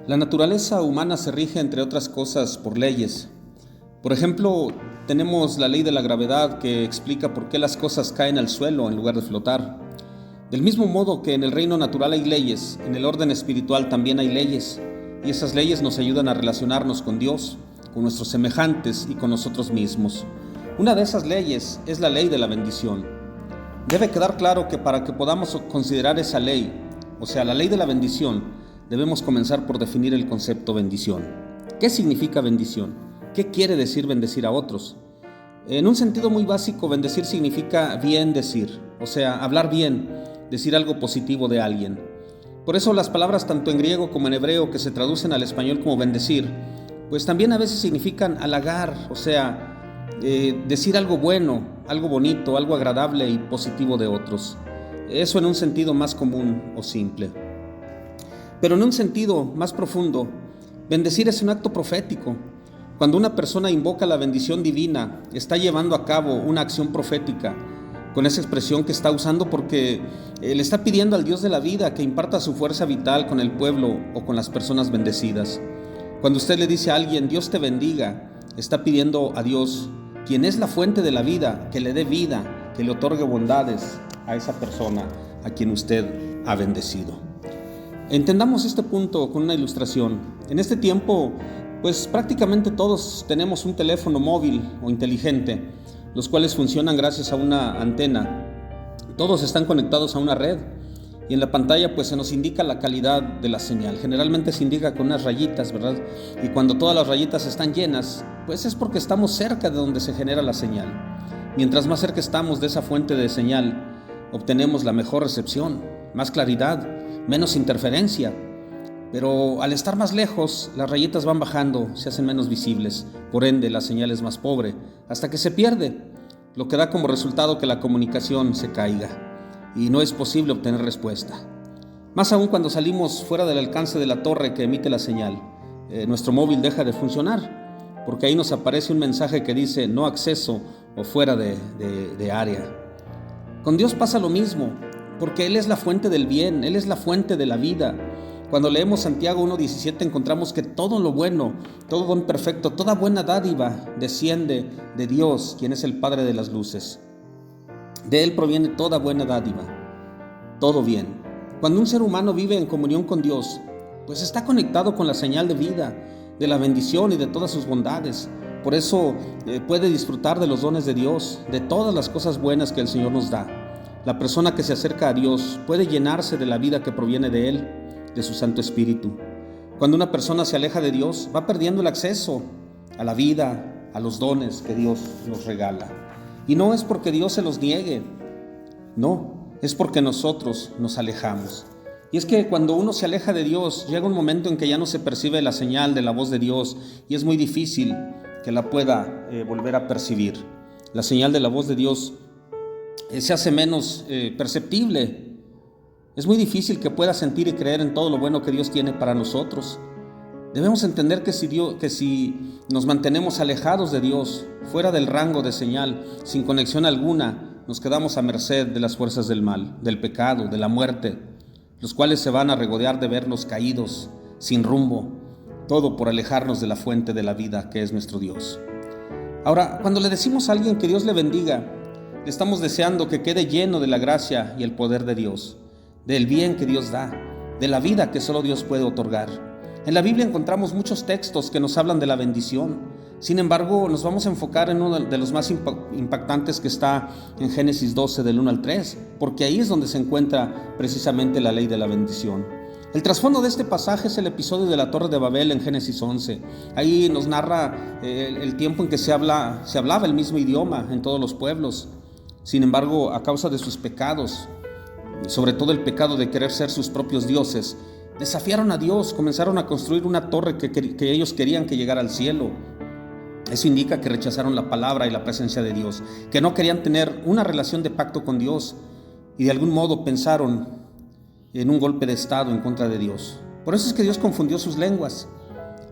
La naturaleza humana se rige, entre otras cosas, por leyes. Por ejemplo, tenemos la ley de la gravedad que explica por qué las cosas caen al suelo en lugar de flotar. Del mismo modo que en el reino natural hay leyes, en el orden espiritual también hay leyes, y esas leyes nos ayudan a relacionarnos con Dios, con nuestros semejantes y con nosotros mismos. Una de esas leyes es la ley de la bendición. Debe quedar claro que para que podamos considerar esa ley, o sea, la ley de la bendición, debemos comenzar por definir el concepto bendición. ¿Qué significa bendición? ¿Qué quiere decir bendecir a otros? En un sentido muy básico, bendecir significa bien decir, o sea, hablar bien, decir algo positivo de alguien. Por eso las palabras tanto en griego como en hebreo que se traducen al español como bendecir, pues también a veces significan halagar, o sea, decir algo bueno, algo bonito, algo agradable y positivo de otros. Eso en un sentido más común o simple. Pero en un sentido más profundo, bendecir es un acto profético. Cuando una persona invoca la bendición divina, está llevando a cabo una acción profética con esa expresión que está usando porque le está pidiendo al Dios de la vida que imparta su fuerza vital con el pueblo o con las personas bendecidas. Cuando usted le dice a alguien, Dios te bendiga, está pidiendo a Dios, quien es la fuente de la vida, que le dé vida, que le otorgue bondades a esa persona a quien usted ha bendecido. Entendamos este punto con una ilustración. En este tiempo, pues prácticamente todos tenemos un teléfono móvil o inteligente, los cuales funcionan gracias a una antena. Todos están conectados a una red y en la pantalla pues se nos indica la calidad de la señal. Generalmente se indica con unas rayitas, ¿verdad? Y cuando todas las rayitas están llenas, pues es porque estamos cerca de donde se genera la señal. Mientras más cerca estamos de esa fuente de señal, obtenemos la mejor recepción, más claridad, menos interferencia. Pero al estar más lejos, las rayitas van bajando, se hacen menos visibles, por ende la señal es más pobre, hasta que se pierde, lo que da como resultado que la comunicación se caiga y no es posible obtener respuesta. Más aún cuando salimos fuera del alcance de la torre que emite la señal, nuestro móvil deja de funcionar, porque ahí nos aparece un mensaje que dice no acceso o fuera de área. Con Dios pasa lo mismo, porque Él es la fuente del bien, Él es la fuente de la vida. Cuando leemos Santiago 1:17 encontramos que todo lo bueno, todo don perfecto, toda buena dádiva desciende de Dios, quien es el Padre de las luces. De Él proviene toda buena dádiva, todo bien. Cuando un ser humano vive en comunión con Dios, pues está conectado con la señal de vida, de la bendición y de todas sus bondades. Por eso puede disfrutar de los dones de Dios, de todas las cosas buenas que el Señor nos da. La persona que se acerca a Dios puede llenarse de la vida que proviene de Él, de su Santo Espíritu. Cuando una persona se aleja de Dios, va perdiendo el acceso a la vida, a los dones que Dios nos regala. Y no es porque Dios se los niegue, no, es porque nosotros nos alejamos. Y es que cuando uno se aleja de Dios, llega un momento en que ya no se percibe la señal de la voz de Dios y es muy difícil que la pueda volver a percibir. La señal de la voz de Dios se hace menos perceptible. Es muy difícil que pueda sentir y creer en todo lo bueno que Dios tiene para nosotros. Debemos entender que si nos mantenemos alejados de Dios, fuera del rango de señal, sin conexión alguna, nos quedamos a merced de las fuerzas del mal, del pecado, de la muerte, los cuales se van a regodear de vernos caídos, sin rumbo, todo por alejarnos de la fuente de la vida que es nuestro Dios. Ahora, cuando le decimos a alguien que Dios le bendiga, le estamos deseando que quede lleno de la gracia y el poder de Dios, del bien que Dios da, de la vida que solo Dios puede otorgar. En la Biblia encontramos muchos textos que nos hablan de la bendición. Sin embargo, nos vamos a enfocar en uno de los más impactantes que está en Génesis 12, del 1 al 3, porque ahí es donde se encuentra precisamente la ley de la bendición. El trasfondo de este pasaje es el episodio de la Torre de Babel en Génesis 11. Ahí nos narra el tiempo en que se hablaba el mismo idioma en todos los pueblos. Sin embargo, a causa de sus pecados, sobre todo el pecado de querer ser sus propios dioses, desafiaron a Dios, comenzaron a construir una torre que ellos querían que llegara al cielo. Eso indica que rechazaron la palabra y la presencia de Dios, que no querían tener una relación de pacto con Dios y de algún modo pensaron en un golpe de estado en contra de Dios. Por eso es que Dios confundió sus lenguas.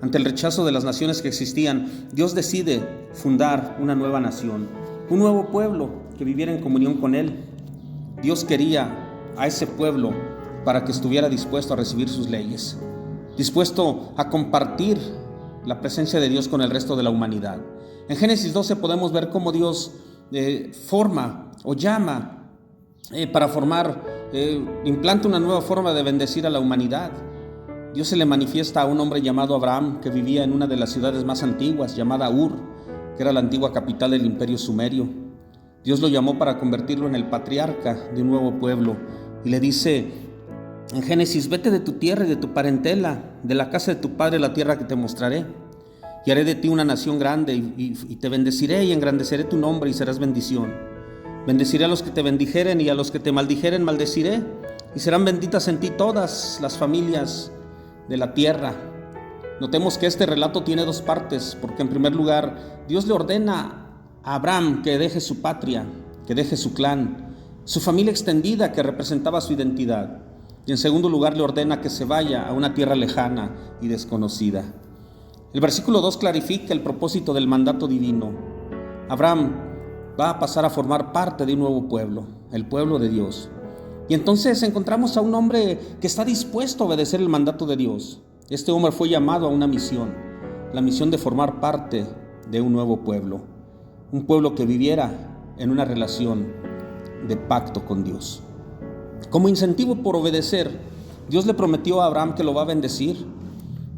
Ante el rechazo de las naciones que existían, Dios decide fundar una nueva nación, un nuevo pueblo que viviera en comunión con Él. Dios quería a ese pueblo para que estuviera dispuesto a recibir sus leyes. dispuesto a compartir la presencia de Dios con el resto de la humanidad. En Génesis 12 podemos ver cómo Dios forma o llama para formar, implanta una nueva forma de bendecir a la humanidad. Dios se le manifiesta a un hombre llamado Abraham, que vivía en una de las ciudades más antiguas, llamada Ur, que era la antigua capital del imperio sumerio. Dios lo llamó para convertirlo en el patriarca de un nuevo pueblo, y le dice en Génesis: vete de tu tierra y de tu parentela, de la casa de tu padre, la tierra que te mostraré, y haré de ti una nación grande, y te bendeciré y engrandeceré tu nombre, y serás bendición. Bendeciré a los que te bendijeren, y a los que te maldijeren maldeciré, y serán benditas en ti todas las familias de la tierra. Notemos que este relato tiene dos partes, porque en primer lugar Dios le ordena a Abraham que deje su patria, que deje su clan, su familia extendida que representaba su identidad, y en segundo lugar le ordena que se vaya a una tierra lejana y desconocida. El versículo 2 clarifica el propósito del mandato divino. Abraham va a pasar a formar parte de un nuevo pueblo, el pueblo de Dios. Y entonces encontramos a un hombre que está dispuesto a obedecer el mandato de Dios. Este hombre fue llamado a una misión, la misión de formar parte de un nuevo pueblo, un pueblo que viviera en una relación de pacto con Dios. Como incentivo por obedecer, Dios le prometió a Abraham que lo va a bendecir,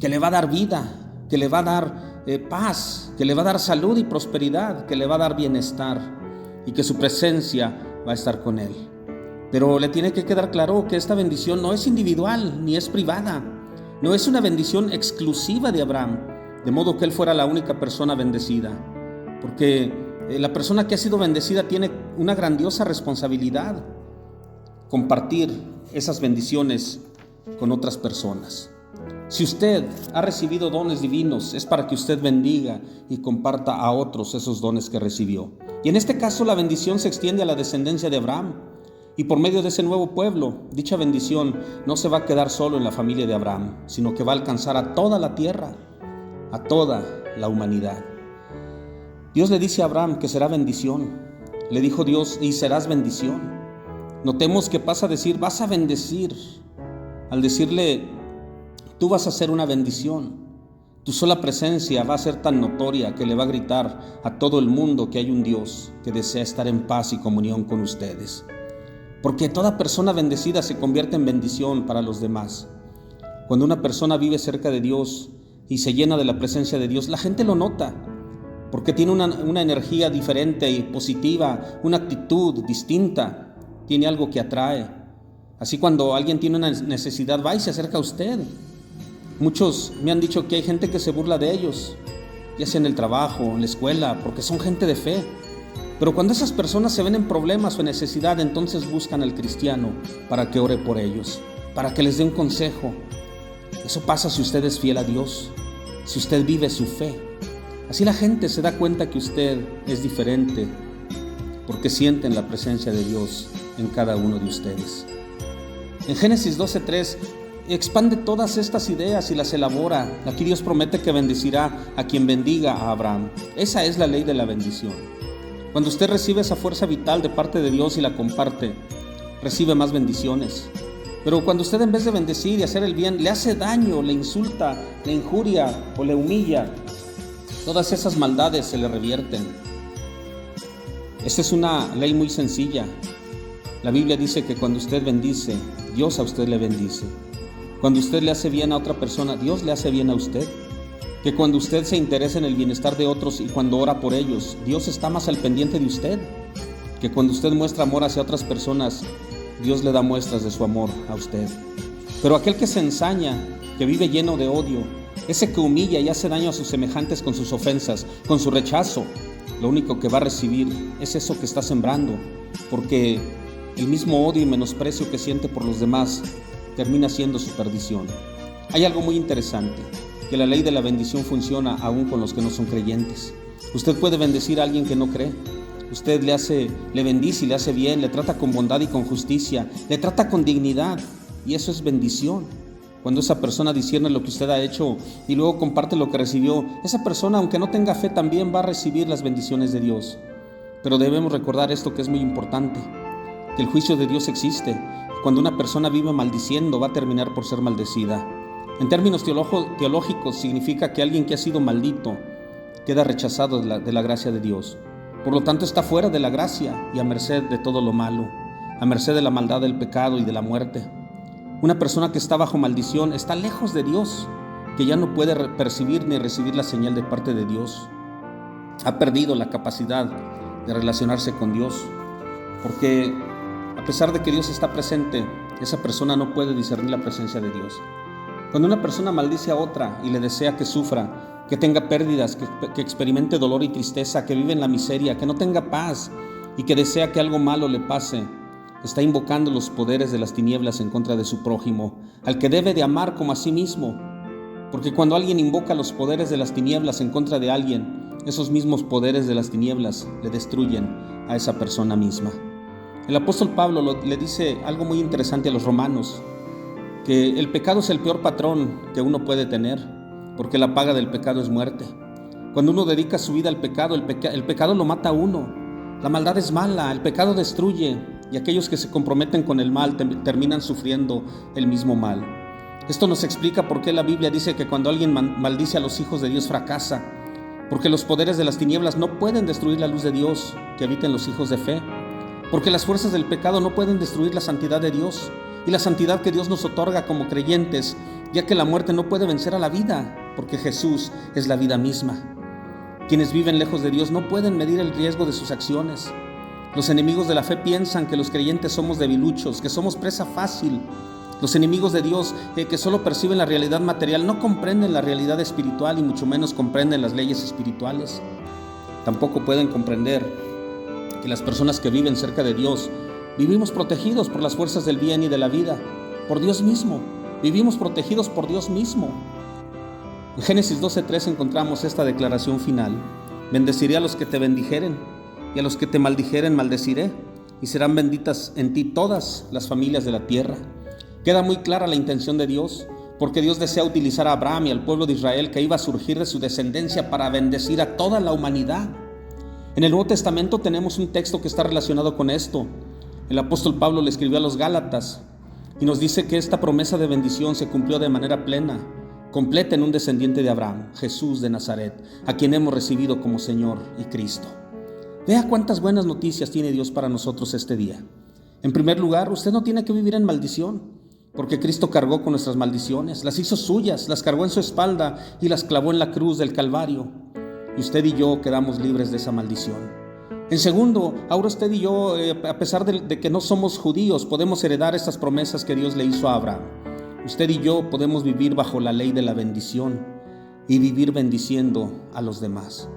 que le va a dar vida, que le va a dar paz, que le va a dar salud y prosperidad, que le va a dar bienestar y que su presencia va a estar con él. Pero le tiene que quedar claro que esta bendición no es individual ni es privada, no es una bendición exclusiva de Abraham, de modo que él fuera la única persona bendecida, porque la persona que ha sido bendecida tiene una grandiosa responsabilidad: compartir esas bendiciones con otras personas. Si usted ha recibido dones divinos, es para que usted bendiga y comparta a otros esos dones que recibió. Y en este caso la bendición se extiende a la descendencia de Abraham. Y por medio de ese nuevo pueblo, dicha bendición no se va a quedar solo en la familia de Abraham, sino que va a alcanzar a toda la tierra, a toda la humanidad. Dios le dice a Abraham que será bendición. Le dijo Dios: y serás bendición. Notemos que pasa a decir: vas a bendecir. Al decirle: tú vas a ser una bendición. Tu sola presencia va a ser tan notoria que le va a gritar a todo el mundo que hay un Dios que desea estar en paz y comunión con ustedes. Porque toda persona bendecida se convierte en bendición para los demás. Cuando una persona vive cerca de Dios y se llena de la presencia de Dios, la gente lo nota, porque tiene una energía diferente y positiva, una actitud distinta, tiene algo que atrae. Así, cuando alguien tiene una necesidad, va y se acerca a usted. Muchos me han dicho que hay gente que se burla de ellos, ya sea en el trabajo, en la escuela, porque son gente de fe. Pero cuando esas personas se ven en problemas o en necesidad, entonces buscan al cristiano para que ore por ellos, para que les dé un consejo. Eso pasa si usted es fiel a Dios, si usted vive su fe. Así la gente se da cuenta que usted es diferente, porque sienten la presencia de Dios en cada uno de ustedes. En Génesis 12:3 expande todas estas ideas y las elabora. Aquí Dios promete que bendecirá a quien bendiga a Abraham. Esa es la ley de la bendición. Cuando usted recibe esa fuerza vital de parte de Dios y la comparte, recibe más bendiciones. Pero cuando usted, en vez de bendecir y hacer el bien, le hace daño, le insulta, le injuria o le humilla, todas esas maldades se le revierten. Esta es una ley muy sencilla. La Biblia dice que cuando usted bendice, Dios a usted le bendice. Cuando usted le hace bien a otra persona, Dios le hace bien a usted. Que cuando usted se interesa en el bienestar de otros y cuando ora por ellos, Dios está más al pendiente de usted. Que cuando usted muestra amor hacia otras personas, Dios le da muestras de su amor a usted. Pero aquel que se ensaña, que vive lleno de odio, ese que humilla y hace daño a sus semejantes con sus ofensas, con su rechazo, lo único que va a recibir es eso que está sembrando, porque el mismo odio y menosprecio que siente por los demás termina siendo su perdición. Hay algo muy interesante, que la ley de la bendición funciona aún con los que no son creyentes. Usted puede bendecir a alguien que no cree. Usted le bendice y le hace bien, le trata con bondad y con justicia, le trata con dignidad, y eso es bendición. Cuando esa persona discierne lo que usted ha hecho y luego comparte lo que recibió, esa persona, aunque no tenga fe, también va a recibir las bendiciones de Dios. Pero debemos recordar esto que es muy importante, que el juicio de Dios existe. Cuando una persona vive maldiciendo, va a terminar por ser maldecida. En términos teológicos significa que alguien que ha sido maldito queda rechazado de la gracia de Dios. Por lo tanto, está fuera de la gracia y a merced de todo lo malo, a merced de la maldad del pecado y de la muerte. Una persona que está bajo maldición está lejos de Dios, que ya no puede percibir ni recibir la señal de parte de Dios. Ha perdido la capacidad de relacionarse con Dios, porque a pesar de que Dios está presente, esa persona no puede discernir la presencia de Dios. Cuando una persona maldice a otra y le desea que sufra, que tenga pérdidas, que experimente dolor y tristeza, que vive en la miseria, que no tenga paz y que desea que algo malo le pase, está invocando los poderes de las tinieblas en contra de su prójimo, al que debe de amar como a sí mismo. Porque cuando alguien invoca los poderes de las tinieblas en contra de alguien, esos mismos poderes de las tinieblas le destruyen a esa persona misma. El apóstol Pablo le dice algo muy interesante a los romanos, que el pecado es el peor patrón que uno puede tener, porque la paga del pecado es muerte. Cuando uno dedica su vida al pecado, el pecado lo mata a uno. La maldad es mala, el pecado destruye, y aquellos que se comprometen con el mal terminan sufriendo el mismo mal. Esto nos explica por qué la Biblia dice que cuando alguien maldice a los hijos de Dios fracasa, porque los poderes de las tinieblas no pueden destruir la luz de Dios que habita en los hijos de fe, porque las fuerzas del pecado no pueden destruir la santidad de Dios y la santidad que Dios nos otorga como creyentes, ya que la muerte no puede vencer a la vida, porque Jesús es la vida misma. Quienes viven lejos de Dios no pueden medir el riesgo de sus acciones. Los enemigos de la fe piensan que los creyentes somos debiluchos, que somos presa fácil. Los enemigos de Dios, que solo perciben la realidad material, no comprenden la realidad espiritual y mucho menos comprenden las leyes espirituales. Tampoco pueden comprender que las personas que viven cerca de Dios vivimos protegidos por las fuerzas del bien y de la vida, por Dios mismo. Vivimos protegidos por Dios mismo. En Génesis 12:3 encontramos esta declaración final: bendeciré a los que te bendijeren, y a los que te maldijeren maldeciré, y serán benditas en ti todas las familias de la tierra. Queda muy clara la intención de Dios, porque Dios desea utilizar a Abraham y al pueblo de Israel que iba a surgir de su descendencia para bendecir a toda la humanidad. En el Nuevo Testamento tenemos un texto que está relacionado con esto. El apóstol Pablo le escribió a los Gálatas y nos dice que esta promesa de bendición se cumplió de manera plena, completa en un descendiente de Abraham, Jesús de Nazaret, a quien hemos recibido como Señor y Cristo. Vea cuántas buenas noticias tiene Dios para nosotros este día. En primer lugar, usted no tiene que vivir en maldición, porque Cristo cargó con nuestras maldiciones, las hizo suyas, las cargó en su espalda y las clavó en la cruz del Calvario. Y usted y yo quedamos libres de esa maldición. En segundo, ahora usted y yo, a pesar de que no somos judíos, podemos heredar estas promesas que Dios le hizo a Abraham. Usted y yo podemos vivir bajo la ley de la bendición y vivir bendiciendo a los demás.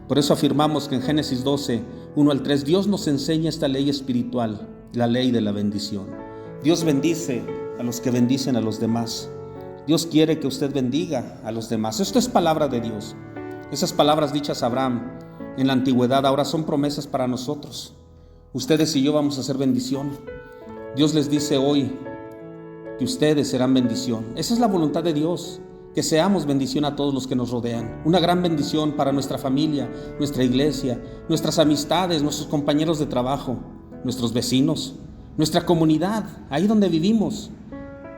Por eso afirmamos que en Génesis 12:1-3, Dios nos enseña esta ley espiritual, la ley de la bendición. Dios bendice a los que bendicen a los demás. Dios quiere que usted bendiga a los demás. Esto es palabra de Dios. Esas palabras dichas a Abraham en la antigüedad ahora son promesas para nosotros. Ustedes y yo vamos a ser bendición. Dios les dice hoy que ustedes serán bendición. Esa es la voluntad de Dios, que seamos bendición a todos los que nos rodean. Una gran bendición para nuestra familia, nuestra iglesia, nuestras amistades, nuestros compañeros de trabajo, nuestros vecinos, nuestra comunidad, ahí donde vivimos,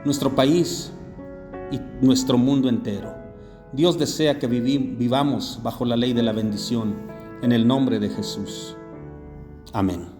nuestro país y nuestro mundo entero. Dios desea que vivamos bajo la ley de la bendición, en el nombre de Jesús. Amén.